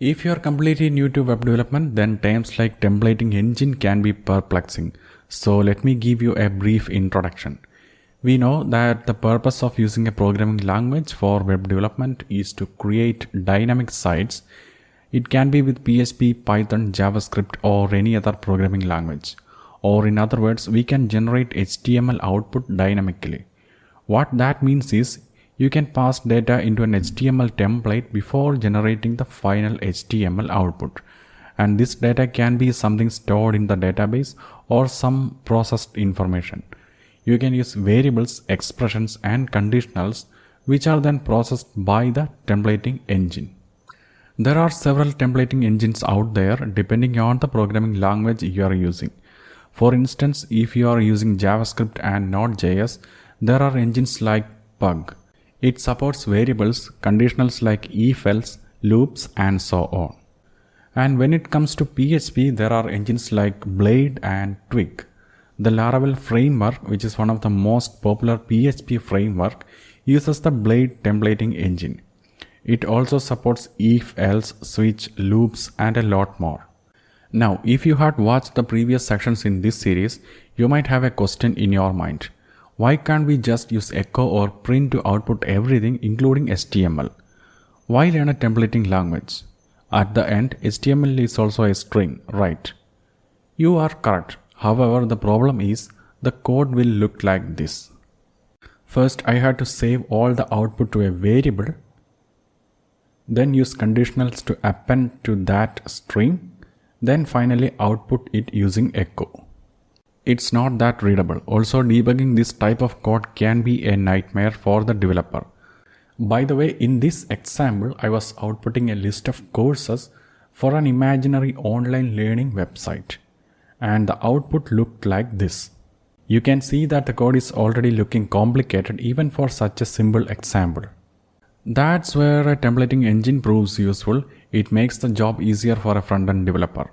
If you are completely new to web development, then terms like templating engine can be perplexing. So let me give you a brief introduction. We know that the purpose of using a programming language for web development is to create dynamic sites. It can be with PHP, Python, JavaScript, or any other programming language. Or in other words, we can generate HTML output dynamically. What that means is you can pass data into an HTML template before generating the final HTML output. And this data can be something stored in the database or some processed information. You can use variables, expressions, and conditionals which are then processed by the templating engine. There are several templating engines out there depending on the programming language you are using. For instance, if you are using JavaScript and Node.js, there are engines like Pug. It supports variables, conditionals like if-else, loops, and so on. And when it comes to PHP, there are engines like Blade and Twig. The Laravel framework, which is one of the most popular PHP framework, uses the Blade templating engine. It also supports if-else, switch, loops, and a lot more. Now, if you had watched the previous sections in this series, you might have a question in your mind. Why can't we just use echo or print to output everything including HTML? Why learn a templating language? At the end, HTML is also a string, right? You are correct. However, the problem is the code will look like this. First, I had to save all the output to a variable, then use conditionals to append to that string, then finally output it using echo. It's not that readable. Also, debugging this type of code can be a nightmare for the developer. By the way, in this example, I was outputting a list of courses for an imaginary online learning website. And the output looked like this. You can see that the code is already looking complicated even for such a simple example. That's where a templating engine proves useful. It makes the job easier for a front-end developer.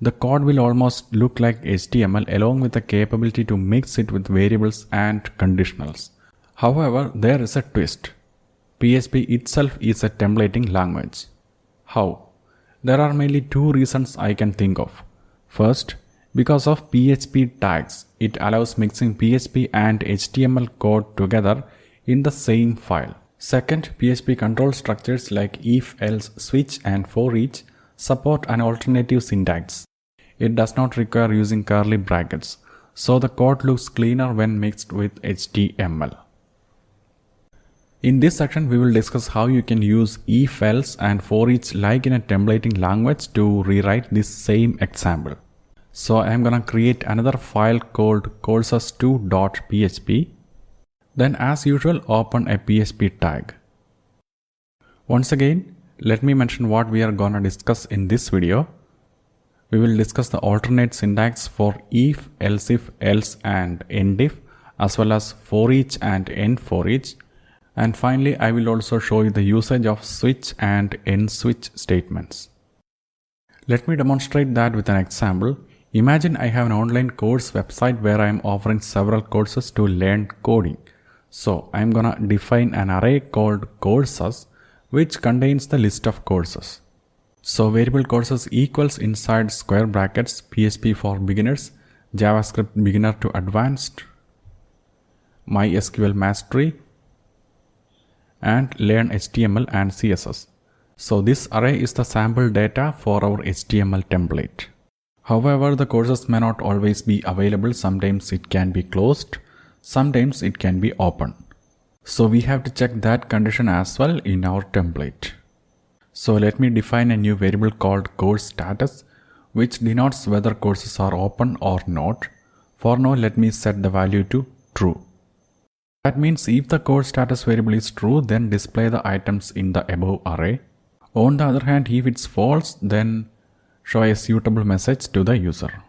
The code will almost look like HTML along with the capability to mix it with variables and conditionals. However, there is a twist. PHP itself is a templating language. How? There are mainly two reasons I can think of. First, because of PHP tags, it allows mixing PHP and HTML code together in the same file. Second, PHP control structures like if-else-switch and foreach support an alternative syntax. It does not require using curly brackets, so the code looks cleaner when mixed with HTML. In this section, we will discuss how you can use if-else and foreach like in a templating language to rewrite this same example. So I am gonna create another file called courses2.php. Then as usual, open a PHP tag. Once again, let me mention what we are gonna discuss in this video. We will discuss the alternate syntax for if, else-if, else and endif, as well as foreach and endforeach. And finally, I will also show you the usage of switch and end-switch statements. Let me demonstrate that with an example. Imagine I have an online course website where I am offering several courses to learn coding. So I am gonna define an array called courses which contains the list of courses. So variable courses equals inside square brackets PHP for beginners, JavaScript beginner to advanced, MySQL mastery, and learn HTML and CSS. So this array is the sample data for our HTML template. However, the courses may not always be available. Sometimes it can be closed, sometimes it can be open. So we have to check that condition as well in our template. So let me define a new variable called course status, which denotes whether courses are open or not. For now, let me set the value to true. That means if the course status variable is true, then display the items in the above array. On the other hand, if it's false, then show a suitable message to the user.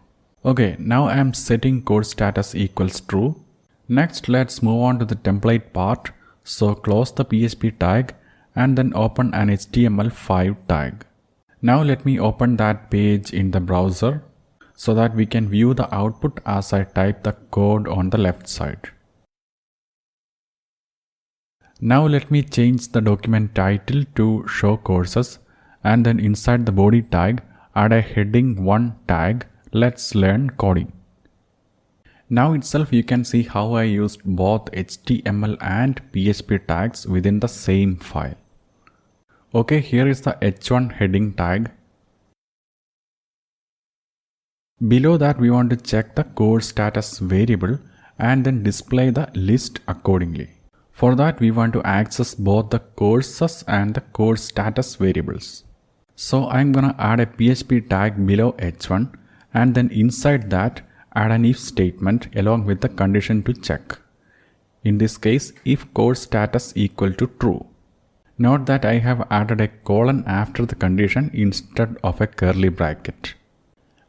Okay, now I am setting course status equals true. Next, let's move on to the template part. So close the PHP tag and then open an HTML5 tag. Now let me open that page in the browser so that we can view the output as I type the code on the left side. Now let me change the document title to show courses and then inside the body tag add a heading 1 tag. Let's learn coding. Now itself you can see how I used both HTML and PHP tags within the same file. Okay, here is the h1 heading tag. Below that we want to check the course status variable and then display the list accordingly. For that we want to access both the courses and the course status variables. So I'm gonna add a PHP tag below h1 and then inside that add an if statement along with the condition to check. In this case, if course status equal to true. Note that I have added a colon after the condition instead of a curly bracket.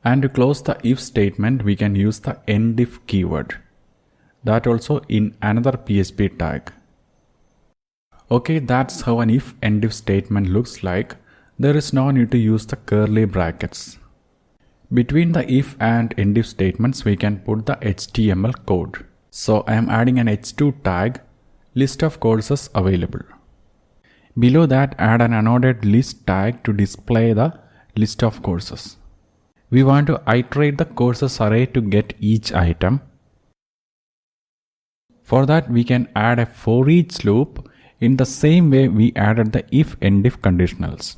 And to close the if statement we can use the endif keyword. That also in another PHP tag. Okay, that's how an if-endif statement looks like. There is no need to use the curly brackets. Between the if and endif statements we can put the HTML code. So I am adding an h2 tag, list of courses available. Below that add an annotated list tag to display the list of courses. We want to iterate the courses array to get each item. For that we can add a for each loop in the same way we added the if-endif conditionals.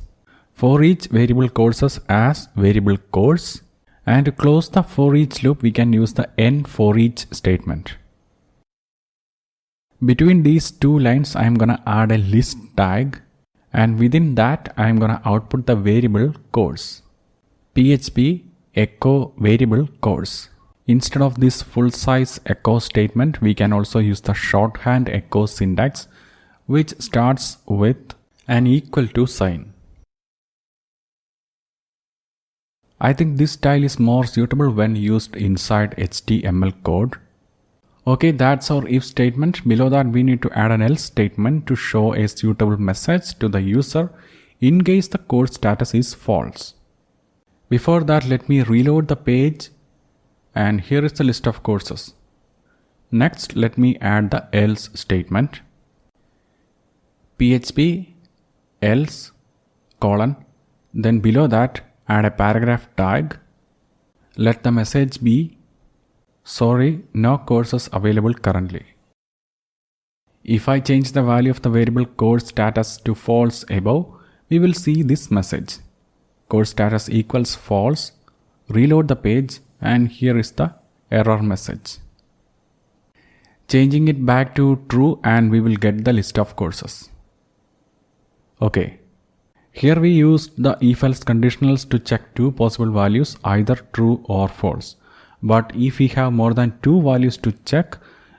For each variable courses as variable course, and to close the for each loop we can use the end-foreach statement. Between these two lines I am gonna add a list tag, and within that I am gonna output the variable course. PHP echo variable course. Instead of this full size echo statement we can also use the shorthand echo syntax, which starts with an equal to sign. I think this style is more suitable when used inside HTML code. Okay, that's our if statement. Below that we need to add an else statement to show a suitable message to the user in case the course status is false. Before that let me reload the page, and here is the list of courses. Next let me add the else statement. PHP else colon, then below that add a paragraph tag. Let the message be sorry, no courses available currently. If I change the value of the variable course status to false above, we will see this message. Course status equals false. Reload the page and here is the error message. Changing it back to true and we will get the list of courses. Okay. Here we used the if-else conditionals to check two possible values, either true or false. But if we have more than two values to check,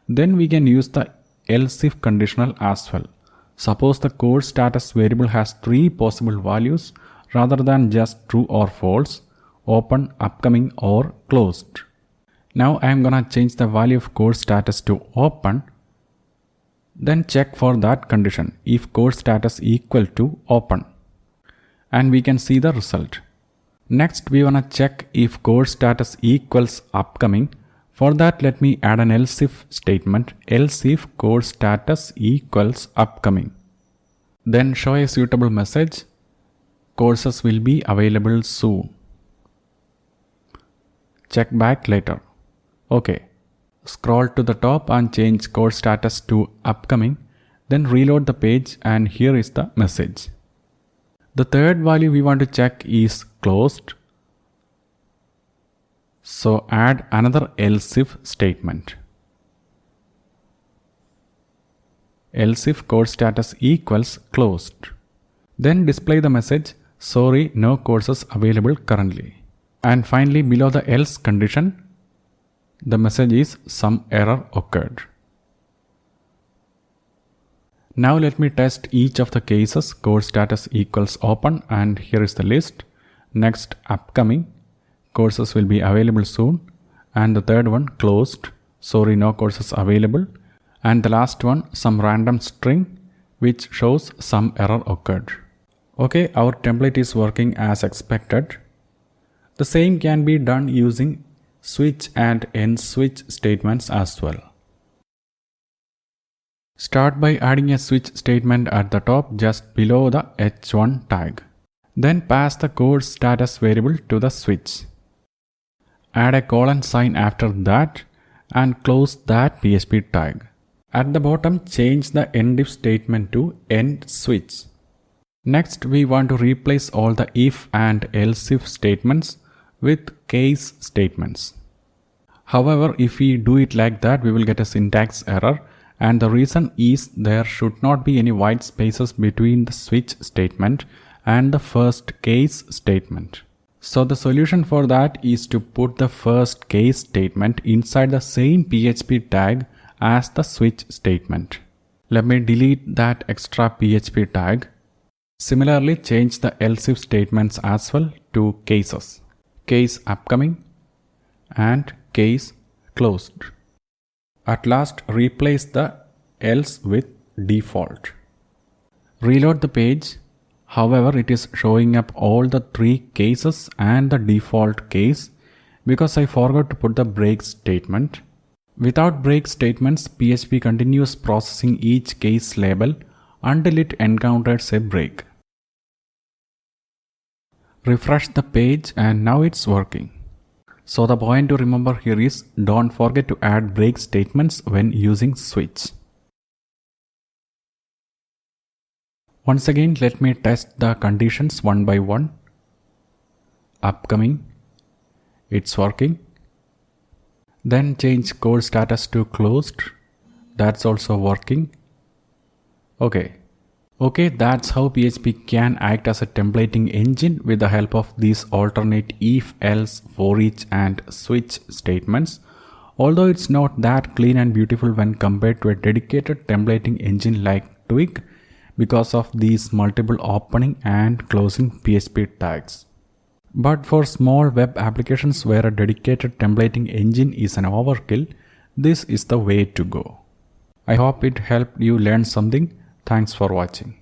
then we can use the else-if conditional as well. Suppose the course status variable has three possible values rather than just true or false, open, upcoming or closed. Now I am gonna change the value of course status to open. Then check for that condition if course status equal to open. And we can see the result. Next we wanna check if course status equals upcoming. For that let me add an else if statement, else if course status equals upcoming. Then show a suitable message, courses will be available soon. Check back later. Okay. Scroll to the top and change course status to upcoming. Then reload the page and here is the message. The third value we want to check is closed. So add another else if statement. Else if course status equals closed. Then display the message, sorry, no courses available currently. And finally below the else condition, the message is some error occurred. Now let me test each of the cases. Course status equals open and here is the list. Next upcoming, courses will be available soon. And the third one closed, sorry, no courses available. And the last one some random string which shows some error occurred. Okay, our template is working as expected. The same can be done using switch and end switch statements as well. Start by adding a switch statement at the top just below the h1 tag. Then pass the code status variable to the switch. Add a colon sign after that and close that PHP tag. At the bottom, change the endif statement to end-switch. Next, we want to replace all the if and else-if statements with case statements. However, if we do it like that, we will get a syntax error, and the reason is there should not be any white spaces between the switch statement and the first case statement. So the solution for that is to put the first case statement inside the same PHP tag as the switch statement. Let me delete that extra PHP tag. Similarly, change the else-if statements as well to cases. Case upcoming and case closed. At last, replace the else with default. Reload the page. However, it is showing up all the three cases and the default case because I forgot to put the break statement. Without break statements, PHP continues processing each case label until it encounters a break. Refresh the page and now it's working. So the point to remember here is don't forget to add break statements when using switch. Once again, let me test the conditions one by one. Upcoming, it's working. Then change code status to closed, that's also working. Okay, that's how PHP can act as a templating engine with the help of these alternate if, else, for each and switch statements. Although it's not that clean and beautiful when compared to a dedicated templating engine like Twig because of these multiple opening and closing PHP tags. But for small web applications where a dedicated templating engine is an overkill, this is the way to go. I hope it helped you learn something. Thanks for watching.